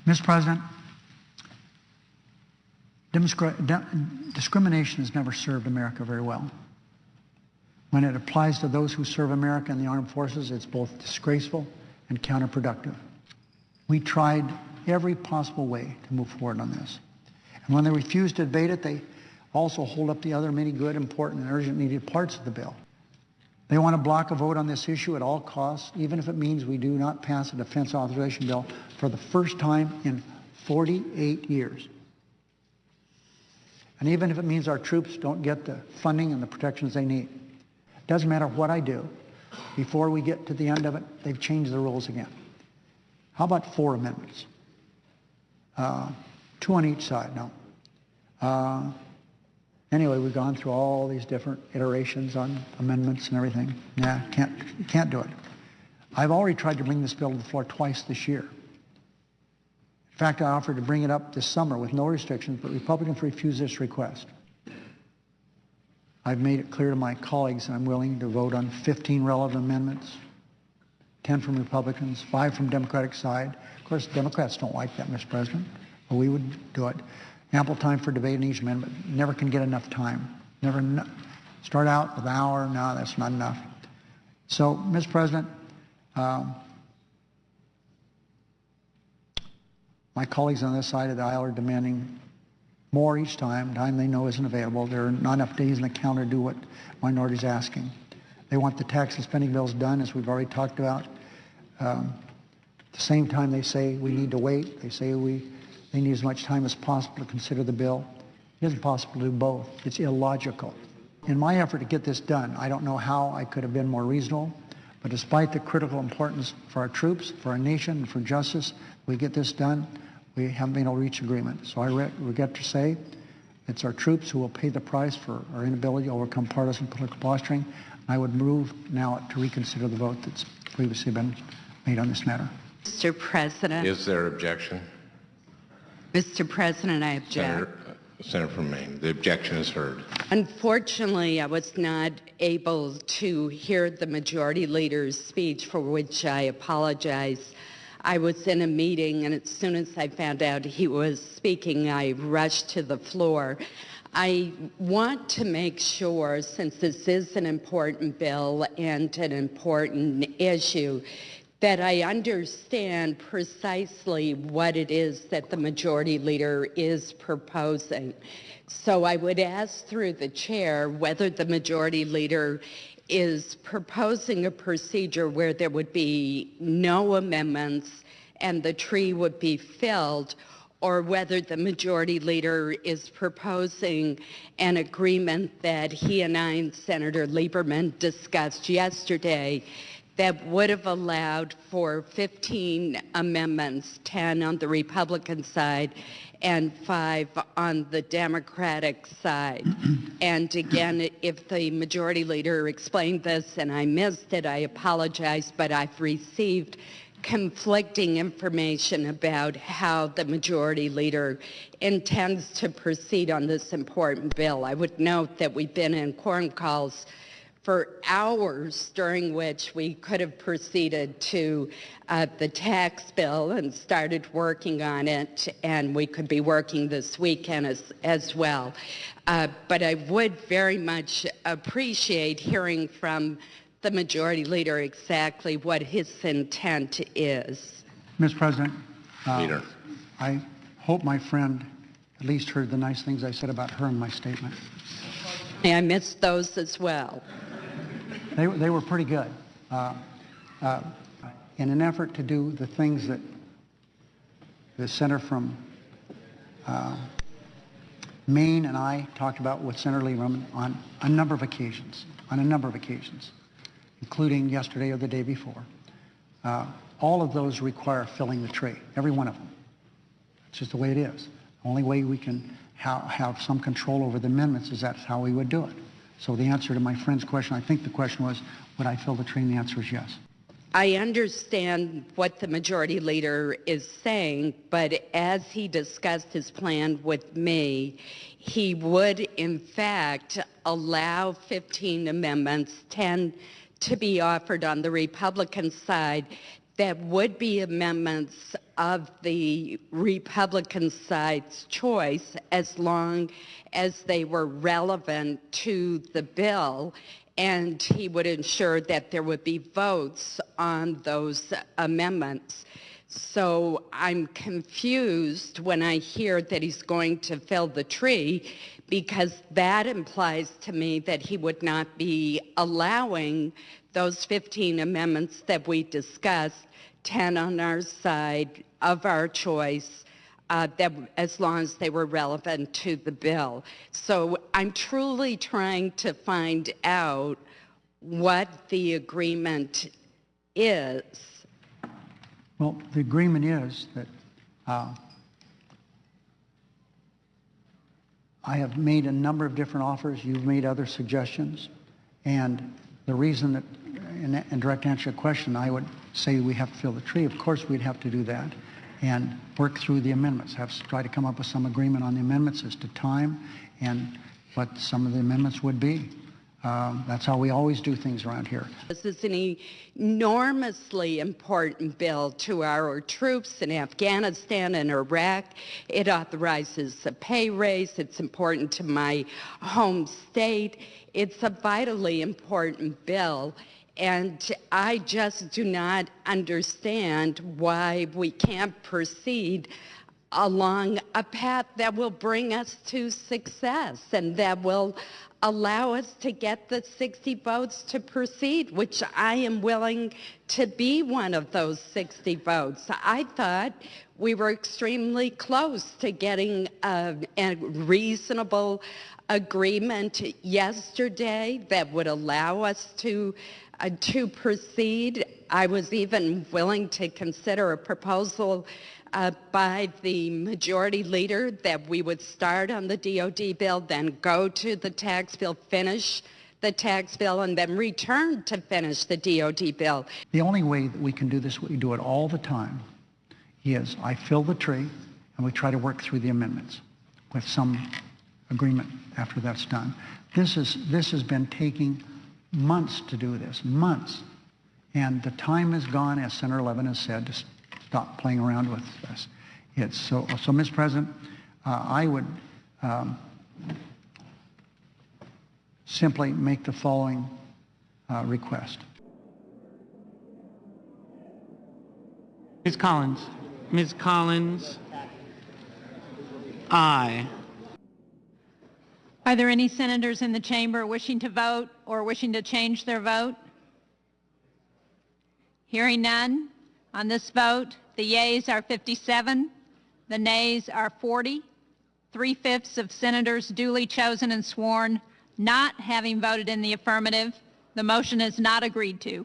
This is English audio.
Mr. President, discrimination has never served America very well. When it applies to those who serve America in the armed forces, it's both disgraceful and counterproductive. We tried every possible way to move forward on this. And when they refuse to debate it, they also hold up the other many good, important, and urgent needed parts of the bill. They want to block a vote on this issue at all costs, even if it means we do not pass a defense authorization bill for the first time in 48 years. And even if it means our troops don't get the funding and the protections they need. It doesn't matter what I do. Before we get to the end of it, they've changed the rules again. How about 4 amendments? 2 on each side, no. Anyway, we've gone through all these different iterations on amendments and everything. Yeah, can't do it. I've already tried to bring this bill to the floor twice this year. In fact, I offered to bring it up this summer with no restrictions, but Republicans refused this request. I've made it clear to my colleagues that I'm willing to vote on 15 relevant amendments, 10 from Republicans, 5 from Democratic side. Of course, Democrats don't like that, Mr. President, but we would do it. Ample time for debate on each amendment. Never can get enough time. Start out with an hour. No, that's not enough. So, Mr. President, my colleagues on this side of the aisle are demanding more each time they know isn't available. There are not enough days in the calendar to do what minorities asking. They want the tax and spending bills done, as we've already talked about. At the same time, they say we need to wait. They say they need as much time as possible to consider the bill. It isn't possible to do both. It's illogical. In my effort to get this done, I don't know how I could have been more reasonable, but despite the critical importance for our troops, for our nation, and for justice, we get this done. We haven't been able to reach agreement. So I regret to say it's our troops who will pay the price for our inability to overcome partisan political posturing. I would move now to reconsider the vote that's previously been made on this matter. Mr. President. Is there objection? Mr. President, I object. Senator from Maine, the objection is heard. Unfortunately, I was not able to hear the Majority Leader's speech, for which I apologize. I was in a meeting, and as soon as I found out he was speaking, I rushed to the floor. I want to make sure, since this is an important bill and an important issue, that I understand precisely what it is that the Majority Leader is proposing. So I would ask through the chair whether the Majority Leader is proposing a procedure where there would be no amendments and the tree would be filled, or whether the Majority Leader is proposing an agreement that he and I and Senator Lieberman discussed yesterday that would have allowed for 15 amendments, 10 on the Republican side and 5 on the Democratic side. And again, if the Majority Leader explained this and I missed it, I apologize, but I've received conflicting information about how the Majority Leader intends to proceed on this important bill. I would note that we've been in quorum calls for hours, during which we could have proceeded to the tax bill and started working on it, and we could be working this weekend as well. But I would very much appreciate hearing from the Majority Leader exactly what his intent is. Mr. President, Leader. I hope my friend at least heard the nice things I said about her in my statement. I missed those as well. They were pretty good. In an effort to do the things that the senator from Maine and I talked about with Senator Lieberman on a number of occasions, including yesterday or the day before. All of those require filling the tree, every one of them. It's just the way it is. The only way we can have some control over the amendments is that's how we would do it. So the answer to my friend's question, I think the question was, would I fill the tree? And the answer is yes. I understand what the Majority Leader is saying, but as he discussed his plan with me, he would in fact allow 15 amendments, 10 to be offered on the Republican side, that would be amendments of the Republican side's choice as long as they were relevant to the bill, and he would ensure that there would be votes on those amendments. So I'm confused when I hear that he's going to fell the tree, because that implies to me that he would not be allowing those 15 amendments that we discussed, 10 on our side of our choice, that as long as they were relevant to the bill. So I'm truly trying to find out what the agreement is. Well, the agreement is that I have made a number of different offers. You've made other suggestions. And the reason that, in direct answer to your question, I would say we have to fill the tree. Of course, we'd have to do that and work through the amendments, try to come up with some agreement on the amendments as to time and what some of the amendments would be. That's how we always do things around here. This is an enormously important bill to our troops in Afghanistan and Iraq. It authorizes a pay raise. It's important to my home state. It's a vitally important bill. And I just do not understand why we can't proceed along a path that will bring us to success and that will allow us to get the 60 votes to proceed, which I am willing to be one of those 60 votes. I thought we were extremely close to getting a reasonable agreement yesterday that would allow us to proceed. I was even willing to consider a proposal by the majority leader that we would start on the DOD bill, then go to the tax bill, finish the tax bill, and then return to finish the DOD bill. The only way that we can do this, we do it all the time, is I fill the tree and we try to work through the amendments with some agreement after that's done. This has been taking months to do this, months. And the time is gone, as Senator Levin has said, to stop playing around with this. So, Mr. President, I would simply make the following request. Ms. Collins. Ms. Collins. Aye. Are there any senators in the chamber wishing to vote or wishing to change their vote? Hearing none, on this vote, the yeas are 57, the nays are 40. 3/5 of senators duly chosen and sworn not having voted in the affirmative, the motion is not agreed to.